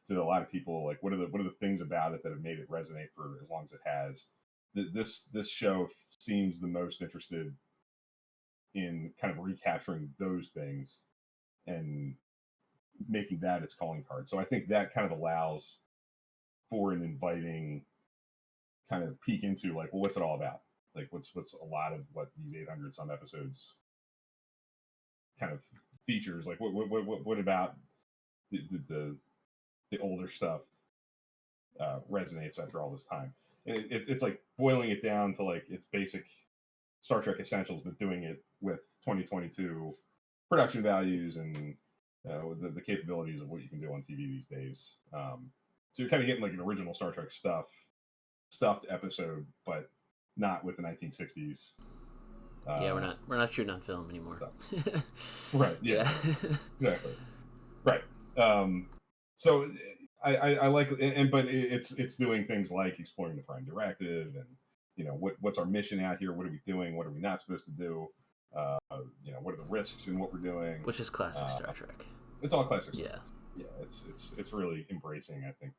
to a lot of people? Like, what are the things about it that have made it resonate for as long as it has? This show seems the most interested in kind of recapturing those things and making that its calling card. So I think that kind of allows for an inviting kind of peek into like, well, what's it all about? Like, what's a lot of what these 800 some episodes kind of features? Like, what about the older stuff resonates after all this time? And it's like boiling it down to like its basic Star Trek essentials, but doing it with 2022 production values and the capabilities of what you can do on TV these days. So you're kind of getting like an original Star Trek stuffed episode, but not with the 1960s.
Yeah, we're not shooting on film anymore.
Right. Yeah. Exactly. Right. So I like, but it's doing things like exploring the Prime Directive and what's our mission out here? What are we doing? What are we not supposed to do? What are the risks in what we're doing?
Which is classic Star Trek.
It's all classic.
Yeah.
Yeah. It's really embracing, I think,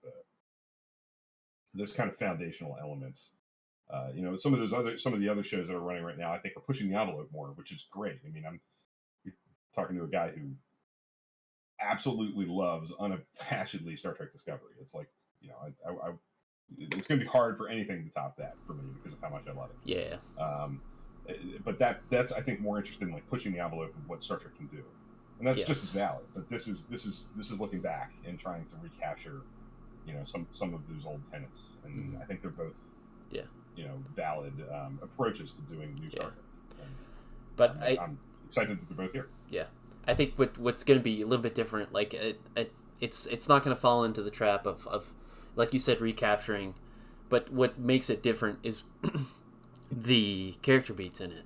those kind of foundational elements. Some of the other shows that are running right now, I think, are pushing the envelope more, which is great. I mean, I'm talking to a guy who absolutely loves unabashedly Star Trek Discovery. It's like, it's going to be hard for anything to top that for me because of how much I love it.
Yeah.
But that's I think more interested in like pushing the envelope of what Star Trek can do, and that's just as valid. But this is looking back and trying to recapture, some of those old tenets, and I think they're both valid approaches to doing new Star Trek.
But
I'm excited that they're both here.
Yeah. I think what's going to be a little bit different, like it's not going to fall into the trap of like you said, recapturing. But what makes it different is the character beats in it.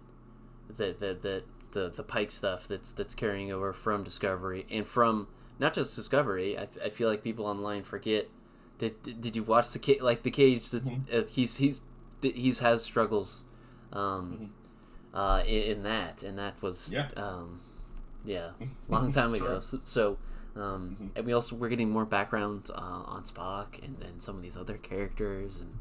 The Pike stuff that's carrying over from Discovery, and from not just Discovery. I feel like people online forget. Did you watch the Cage? That he's has struggles, in that, and that was long time ago. So and we're getting more background on Spock and some of these other characters, and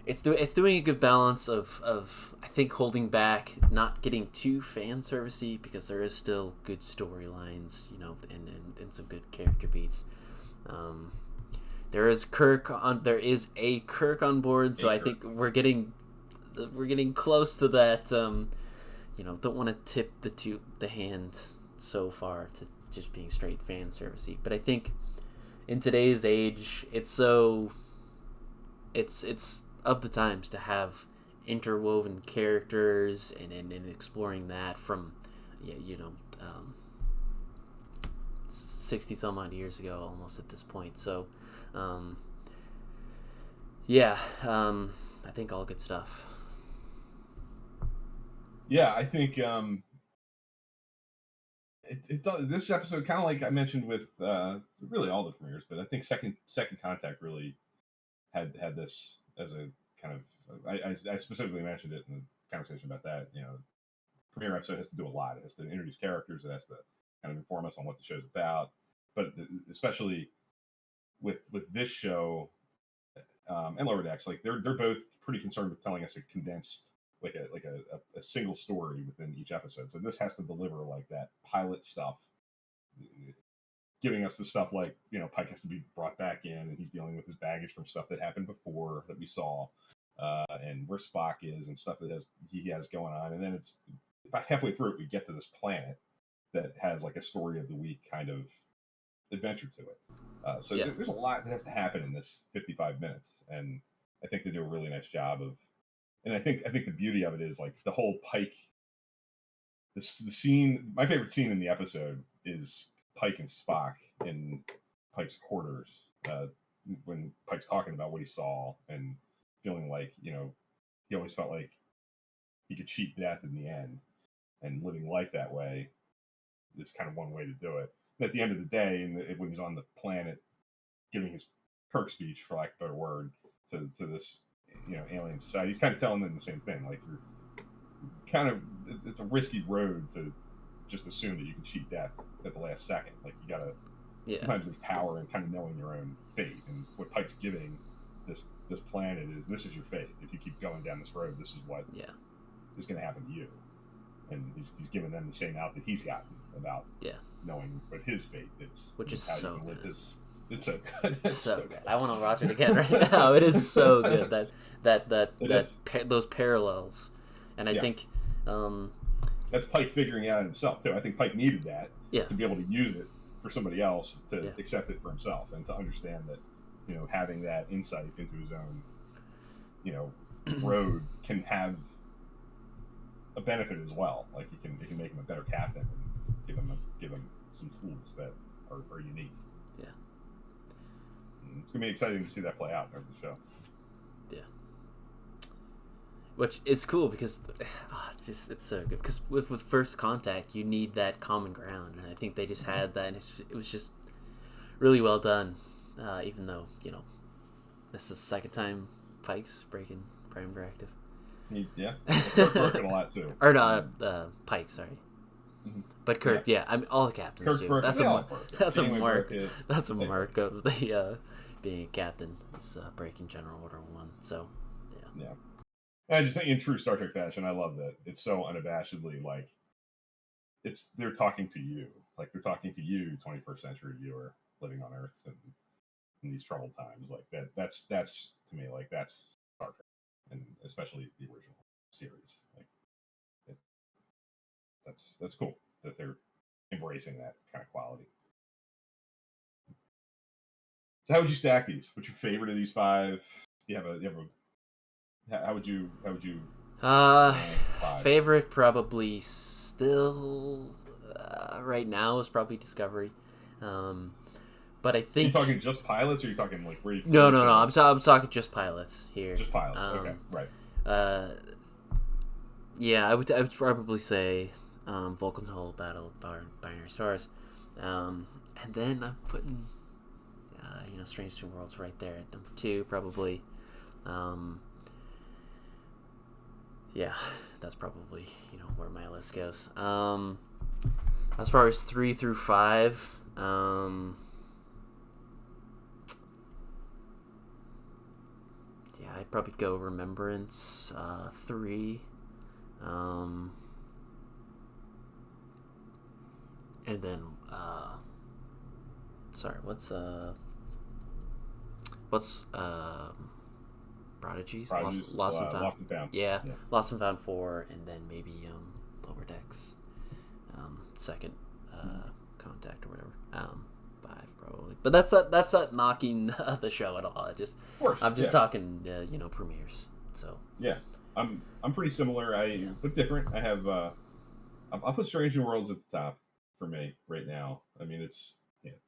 it's doing a good balance of I think holding back, not getting too fan servicey, because there is still good storylines, and some good character beats. There is a Kirk on board, so I think we're getting close to that. Don't want to tip the hand so far to just being straight fan servicey, but I think in today's age, it's of the times to have interwoven characters and exploring that from 60 some odd years ago almost at this point. So I think all good stuff.
I think it does. This episode, kind of like I mentioned with really all the premieres, but I think second Contact really had this as a kind of, I specifically mentioned it in the conversation about that. Premiere episode has to do a lot. It has to introduce characters. It has to kind of inform us on what the show's about. But especially with this show and Lower Decks, like they're both pretty concerned with telling us a condensed, like a single story within each episode. So this has to deliver like that pilot stuff, giving us the stuff like, Pike has to be brought back in and he's dealing with his baggage from stuff that happened before that we saw, and where Spock is and stuff that he has going on. And then it's about halfway through it, we get to this planet that has like a story of the week kind of adventure to it. There's a lot that has to happen in this 55 minutes. And I think they do a really nice job of, and I think the beauty of it is like the whole Pike, the scene, my favorite scene in the episode is Pike and Spock in Pike's quarters, when Pike's talking about what he saw and feeling like, he always felt like he could cheat death in the end, and living life that way is kind of one way to do it. And at the end of the day, when he's on the planet giving his Kirk speech, for lack of a better word, to this alien society, he's kind of telling them the same thing. Like, it's a risky road to just assume that you can cheat death at the last second. Like, you gotta sometimes there's power in kind of knowing your own fate, and what Pike's giving this planet is, this is your fate. If you keep going down this road, this is what is going to happen to you. And he's giving them the same out that he's gotten about knowing what his fate is,
which is so good.
It's so good. It's
so good. I want to watch it again right now. It is so good. Those parallels, and I think
that's Pike figuring it out himself too. I think Pike needed that to be able to use it for somebody else to accept it for himself, and to understand that having that insight into his own road can have a benefit as well. Like it can make him a better captain and give him some tools that are unique.
Yeah,
and it's gonna be exciting to see that play out over the show.
Yeah, which is cool because it's so good. Because with First Contact, you need that common ground, and I think they just had that, and it was just really well done. Even though this is the second time Pike's breaking Prime Directive.
Kirk working a lot too.
Or no, Pike, sorry. Mm-hmm. But Kirk, I mean, all the captains
Kirk
do.
Burke,
That's a mark. That's a
like
mark of the being a captain. Is breaking General Order 1. So,
yeah. I just think in true Star Trek fashion, I love that it's so unabashedly like they're talking to you, like they're talking to you, 21st century viewer living on Earth and in these troubled times. Like that's to me, like that's Star Trek, and especially the original series. Like that's cool that they're embracing that kind of quality. So how would you stack these? What's your favorite of these 5? Do you have a how would you
favorite probably still right now is probably Discovery. But I
Are you
think
talking just pilots, or are you talking like where you?
no. I'm talking just pilots here.
Just pilots. Okay, right.
Yeah, I would probably say Vulcan Hull, Battle Binary Stars, and then I'm putting Strange Two Worlds right there at number 2 probably. Yeah, that's probably where my list goes. As far as 3 through 5, I'd probably go Remembrance 3, and then Prodigies? Lost and Found. Yeah, Lost and Found 4, and then maybe Lower Decks, second Contact or whatever. 5 probably, but that's not knocking the show at all. I'm just talking premieres. So
yeah, I'm pretty similar. But different. I have I'll put Strange New Worlds at the top for me right now. I mean, it's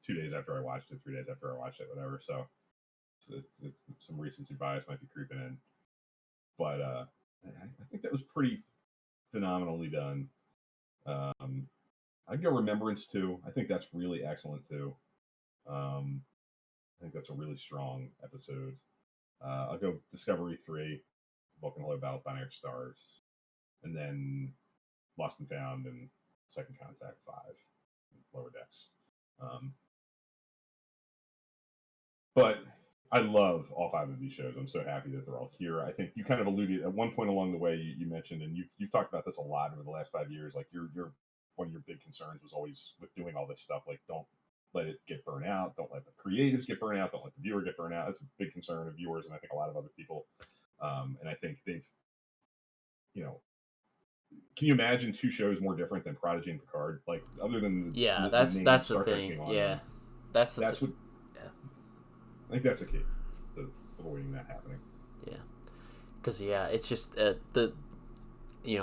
2 days after I watched it, 3 days after I watched it, whatever. So it's some recency bias might be creeping in, but I think that was pretty phenomenally done. I'd go Remembrance 2. I think that's really excellent too. I think that's a really strong episode. I'll go Discovery 3, Vulcan Hello Battle Binary Stars, and then Lost and Found and Second Contact 5, Lower Decks. But I love all 5 of these shows. I'm so happy that they're all here. I think you kind of alluded at one point along the way. You mentioned, and you've talked about this a lot over the last 5 years. Like your one of your big concerns was always with doing all this stuff. Like, don't let it get burnt out. Don't let the creatives get burnt out. Don't let the viewer get burnt out. That's a big concern of viewers, and I think a lot of other people. And I think they've, can you imagine 2 shows more different than Prodigy and Picard? Like, other than
that's the thing. Yeah,
that's what. Yeah. I think that's the key to avoiding that happening.
Yeah, because it's just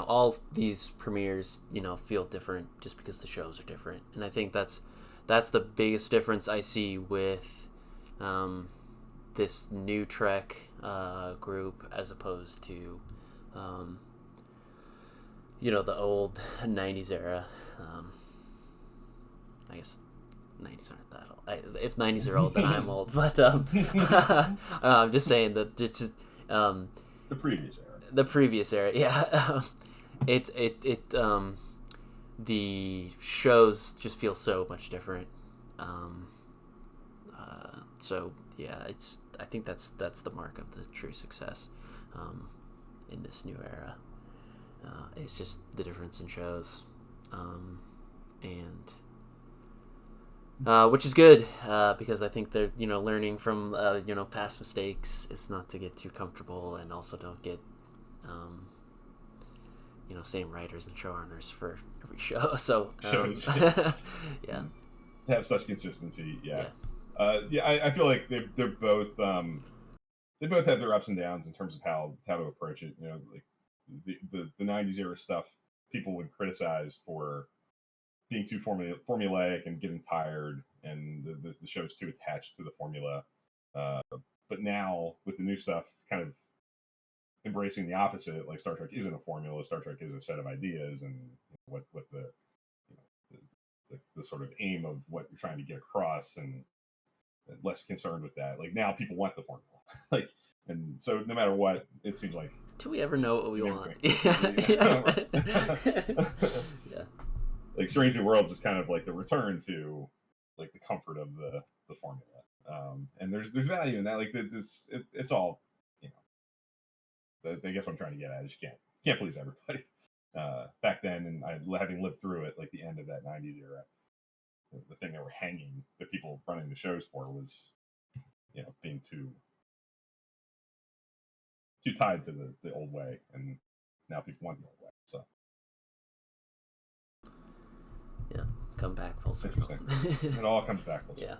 all these premieres feel different just because the shows are different, and I think that's the biggest difference I see with this new Trek group as opposed to the old 90s era. I guess 90s aren't that old. If 90s are old, then I'm old. But I'm just saying that it's just
the previous era.
The previous era, yeah. The shows just feel so much different. So yeah, I think that's the mark of the true success in this new era. It's just the difference in shows, and which is good because I think they're learning from past mistakes. Is not to get too comfortable, and also don't get same writers and showrunners for every show. So yeah,
to have such consistency. Yeah. I feel like they're both they both have their ups and downs in terms of how to approach it. Like the 90s era stuff, people would criticize for being too formulaic and getting tired, and the show's too attached to the formula. But now with the new stuff, kind of embracing the opposite, like Star Trek isn't a formula. Star Trek is a set of ideas, and what the sort of aim of what you're trying to get across, and less concerned with that. Like, now people want the formula, like, and so no matter what, it seems like.
Do we ever know what we want?
Yeah. Like Strange New Worlds is kind of like the return to like the comfort of the formula, and there's value in that. Like it's all, I guess what I'm trying to get at is you can't please everybody. Back then, and having lived through it, like the end of that 90s era, the thing that were hanging the people running the shows for was, being too tied to the old way, and now people want the old way. So
yeah, come back full circle.
It all comes back full circle.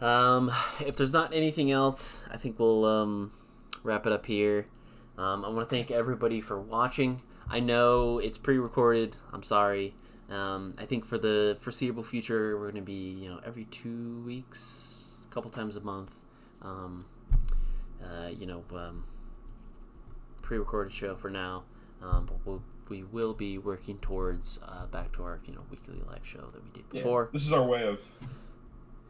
Yeah. If there's not anything else, I think we'll wrap it up here. I want to thank everybody for watching. I know it's pre-recorded. I'm sorry. I think for the foreseeable future, we're going to be, every 2 weeks, a couple times a month. Pre-recorded show for now, but we will be working towards back to our weekly live show that we did before.
This is our way of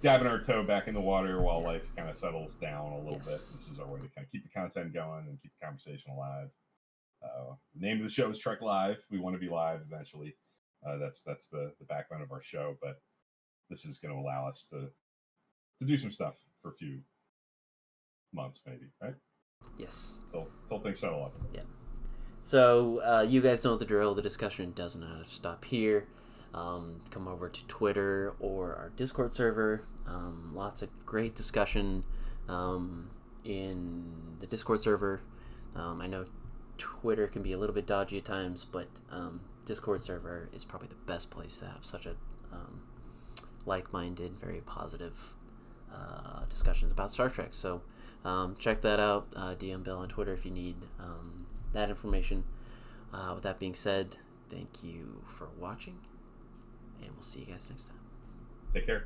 dabbing our toe back in the water while life kind of settles down a little bit. This is our way to kind of keep the content going and keep the conversation alive. The name of the show is Trek Live. We want to be live eventually. That's the backbone of our show, but this is going to allow us to do some stuff for a few months, maybe, right?
Yes.
Till things settle up.
Yeah. So you guys know the drill. The discussion doesn't have to stop here. Come over to Twitter or our Discord server. Lots of great discussion in the Discord server. I know Twitter can be a little bit dodgy at times, but Discord server is probably the best place to have such a like-minded, very positive discussions about Star Trek. So check that out. DM Bill on Twitter if you need that information. With that being said, thank you for watching, and we'll see you guys next time.
Take care.